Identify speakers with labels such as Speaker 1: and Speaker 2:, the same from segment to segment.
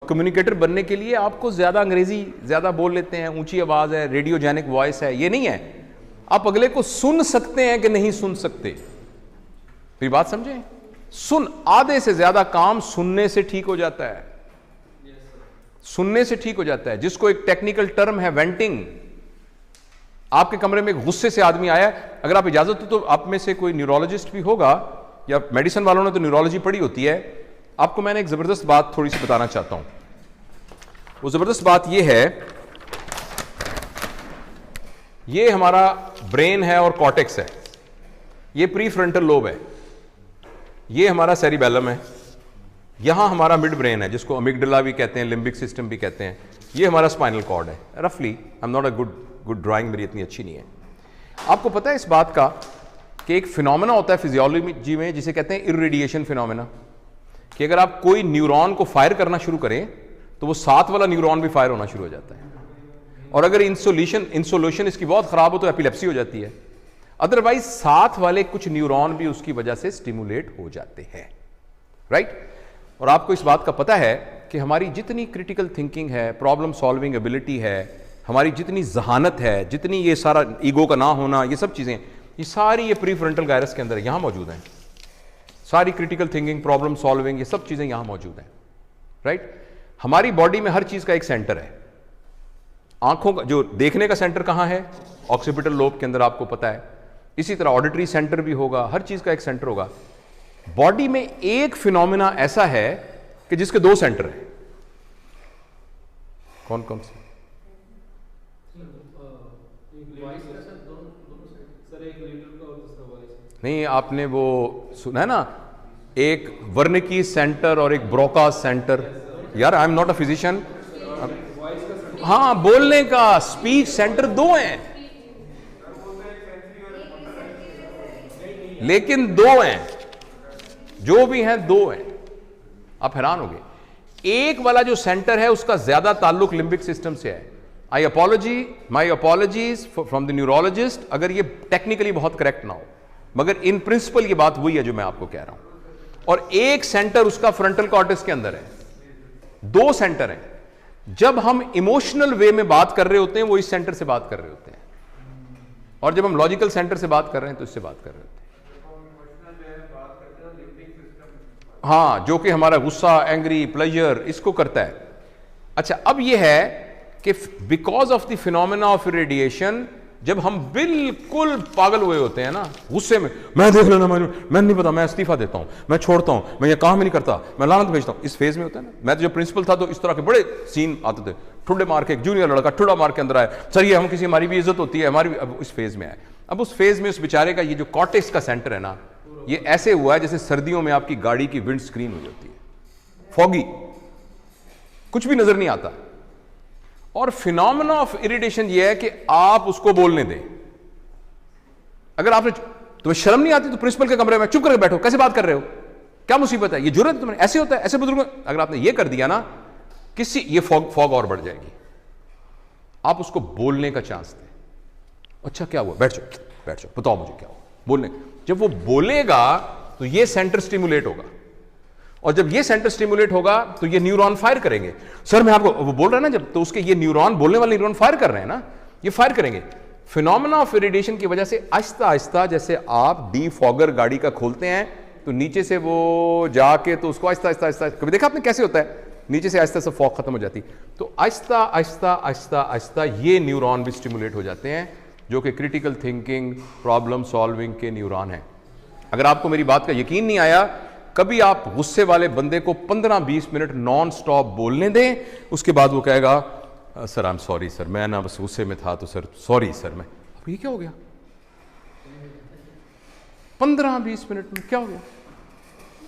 Speaker 1: Communicator बनने के लिए आपको ज्यादा अंग्रेजी ज्यादा बोल लेते हैं, ऊंची आवाज है, रेडियोजेनिक वॉइस है, ये नहीं है। आप अगले को सुन सकते हैं कि नहीं सुन सकते, फिर बात समझें। आधे से ज्यादा काम सुनने से ठीक हो जाता है, सुनने से ठीक हो जाता है, जिसको एक टेक्निकल टर्म है वेंटिंग। आपके कमरे में गुस्से से आदमी आया, अगर आप इजाजत हो तो आप में से कोई न्यूरोलॉजिस्ट भी होगा या मेडिसिन वालों ने तो न्यूरोलॉजी पढ़ी होती है। आपको मैंने एक जबरदस्त बात थोड़ी सी बताना चाहता हूं। वो जबरदस्त बात यह है, ये हमारा ब्रेन है और कॉर्टेक्स है, ये प्री फ्रंटल लोब है, ये हमारा सेरिबेलम है, यहां हमारा मिड ब्रेन है जिसको अमिगडाला भी कहते हैं, लिम्बिक सिस्टम भी कहते हैं, ये हमारा स्पाइनल कॉर्ड है। रफली, I am not a good drawing, मेरी इतनी अच्छी नहीं है। आपको पता है इस बात का कि एक फिनोमेना होता है फिजियोलॉजी में जिसे कहते हैं इररेडिएशन फिनोमेना, कि अगर आप कोई न्यूरॉन को फायर करना शुरू करें तो वो साथ वाला न्यूरॉन भी फायर होना शुरू हो जाता है, और अगर इंसोल्यूशन इसकी बहुत खराब हो तो एपिलेप्सी हो जाती है। अदरवाइज साथ वाले कुछ न्यूरॉन भी उसकी वजह से स्टिमुलेट हो जाते हैं, राइट। और आपको इस बात का पता है कि हमारी जितनी क्रिटिकल थिंकिंग है, प्रॉब्लम सॉल्विंग एबिलिटी है, हमारी जितनी जहानत है, जितनी ये सारा ईगो का ना होना, ये सब चीजें, ये सारी ये प्रीफ्रंटल गायरस के अंदर यहां मौजूद हैं। सारी क्रिटिकल थिंकिंग, प्रॉब्लम सॉल्विंग, ये सब चीजें यहां मौजूद हैं, राइट। हमारी बॉडी में हर चीज का एक सेंटर है। आंखों का जो देखने का सेंटर कहां है? ऑक्सीपिटल लोब के अंदर, आपको पता है। इसी तरह ऑडिटरी सेंटर भी होगा, हर चीज का एक सेंटर होगा। बॉडी में एक फिनोमेना ऐसा है कि जिसके दो सेंटर हैं। कौन कौन से? नहीं, आपने वो सुना है ना, एक वर्निकी सेंटर और एक ब्रोका सेंटर। यार, I am not a physician. हाँ, बोलने का स्पीच सेंटर दो हैं, लेकिन दो हैं, जो भी हैं दो हैं। आप हैरान होंगे, एक वाला जो सेंटर है उसका ज्यादा ताल्लुक लिम्बिक सिस्टम से है। माई अपॉलॉजीज फ्रॉम द न्यूरोलॉजिस्ट अगर ये टेक्निकली बहुत करेक्ट ना हो, मगर इन प्रिंसिपल ये बात वही है जो मैं आपको कह रहा हूं। और एक सेंटर उसका फ्रंटल कॉर्टेक्स के अंदर है, दो सेंटर हैं। जब हम इमोशनल वे में बात कर रहे होते हैं वो इस सेंटर से बात कर रहे होते हैं, और जब हम लॉजिकल सेंटर से बात कर रहे हैं तो इससे बात कर रहे होते हैं। हाँ, जो कि हमारा गुस्सा, एंग्री, प्लेजर, इसको करता है। अच्छा, अब यह है कि because of the phenomena of radiation, जब हम बिल्कुल पागल हुए होते हैं ना गुस्से में, मैं देख लेना, मैं नहीं पता, मैं इस्तीफा देता हूं, मैं छोड़ता हूं, मैं ये काम ही नहीं करता, मैं लानत भेजता हूं, इस फेज में होता है ना। मैं तो जब प्रिंसिपल था तो इस तरह के बड़े सीन आते थे, ठुड्डे मार के, एक जूनियर लड़का ठुड्डा मार के अंदर आया, सर ये हम किसी, हमारी भी इज्जत होती है हमारी। अब इस फेज में आए, अब उस फेज में उस बेचारे का ये जो कॉर्टेक्स का सेंटर है ना, ये ऐसे हुआ है जैसे सर्दियों में आपकी गाड़ी की विंड स्क्रीन हो जाती है, फॉगी, कुछ भी नजर नहीं आता। और फिनोमेना ऑफ इरिटेशन ये है कि आप उसको बोलने दें। अगर आपने, तुम्हें शर्म नहीं आती तो प्रिंसिपल के कमरे में चुप करके बैठो, कैसे बात कर रहे हो, क्या मुसीबत है, ये जुर्रत है तुम्हें, ऐसे होता है, ऐसे बुजुर्ग। अगर आपने ये कर दिया ना, किसी ये फॉग और बढ़ जाएगी। आप उसको बोलने का चांस दें। अच्छा क्या हुआ, बैठ जाओ बैठ जाओ, बताओ मुझे क्या हुआ, बोलने। जब वो बोलेगा तो ये सेंटर स्टिमुलेट होगा, और जब ये सेंटर स्टिमुलेट होगा तो ये न्यूरॉन फायर करेंगे। सर मैं आपको, वो बोल रहा है ना जब, तो उसके ये न्यूरॉन, बोलने वाले न्यूरॉन फायर कर रहे हैं ना, ये फायर करेंगे। फिनोमेना ऑफ इरिटेशन की वजह से आहिस्ता आहिस्ता, जैसे आप डीफॉगर गाड़ी का खोलते हैं तो नीचे से वो जाके तो उसको आहिस्ता आहिस्ता आहिस्ता, कभी देखा आपने कैसे होता है, नीचे से आहिस्ता से फॉग खत्म हो जाती, तो आहिस्ता आहिस्ता आहिस्ता आहिस्ता ये न्यूरॉन भी स्टिमुलेट हो जाते हैं, जो कि क्रिटिकल थिंकिंग, प्रॉब्लम सॉल्विंग के न्यूरॉन है। अगर आपको मेरी बात का यकीन नहीं आया, कभी आप गुस्से वाले बंदे को 15-20 मिनट नॉन स्टॉप बोलने दें, उसके बाद वो कहेगा sir I am sorry sir, मैं ना बस गुस्से में था तो सर सॉरी सर। मैं, अब ये क्या हो गया, 15-20 मिनट में क्या हो गया।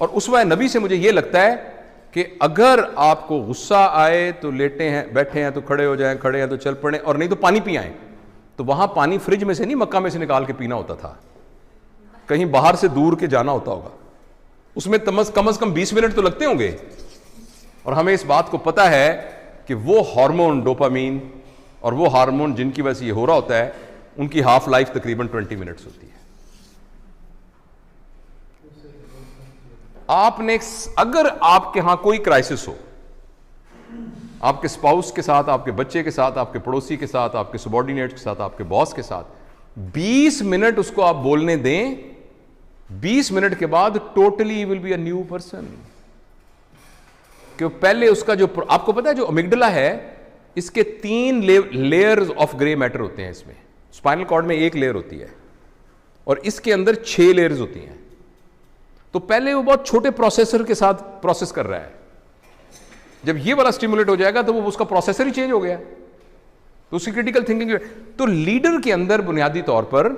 Speaker 1: और उसवा नबी से मुझे ये लगता है कि अगर आपको गुस्सा आए तो लेटे हैं, बैठे हैं तो खड़े हो जाएं, खड़े हैं तो चल पड़े, और नहीं तो पानी पी आए। तो वहां पानी फ्रिज में से नहीं, मक्का में से निकाल के पीना होता था, कहीं बाहर से दूर के जाना होता होगा, उसमें कम से कम 20 मिनट तो लगते होंगे। और हमें इस बात को पता है कि वो हार्मोन डोपामीन और वो हार्मोन जिनकी वजह से ये हो रहा होता है, उनकी हाफ लाइफ तकरीबन 20 मिनट्स होती है। आपने, अगर आपके यहां कोई क्राइसिस हो, आपके स्पाउस के साथ, आपके बच्चे के साथ, आपके पड़ोसी के साथ, आपके सबॉर्डिनेट के साथ, आपके बॉस के साथ 20 मिनट उसको आप बोलने दें, 20 मिनट के बाद totally will be a new person. क्यों? पहले उसका जो, आपको पता है जो अमिगडला है, इसके 3 लेयर्स ऑफ ग्रे मैटर होते हैं इसमें। स्पाइनल कॉर्ड में 1 लेयर होती है और इसके अंदर 6 लेयर्स होती हैं। तो पहले वो बहुत छोटे प्रोसेसर के साथ प्रोसेस कर रहा है, जब ये वाला स्टिमुलेट हो जाएगा तो वो उसका प्रोसेसर ही चेंज हो गया, तो उसकी क्रिटिकल थिंकिंग। तो लीडर के अंदर बुनियादी तौर पर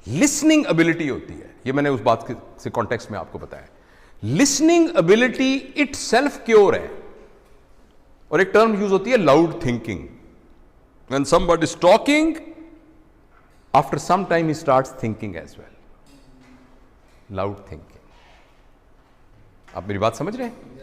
Speaker 1: लिसनिंग एबिलिटी होती है, ये मैंने उस बात से कॉन्टेक्स्ट में आपको बताया। Listening ability itself cure है। और एक टर्म यूज होती है loud thinking. When somebody is talking, after some time he starts thinking as well. Loud thinking. आप मेरी बात समझ रहे हैं?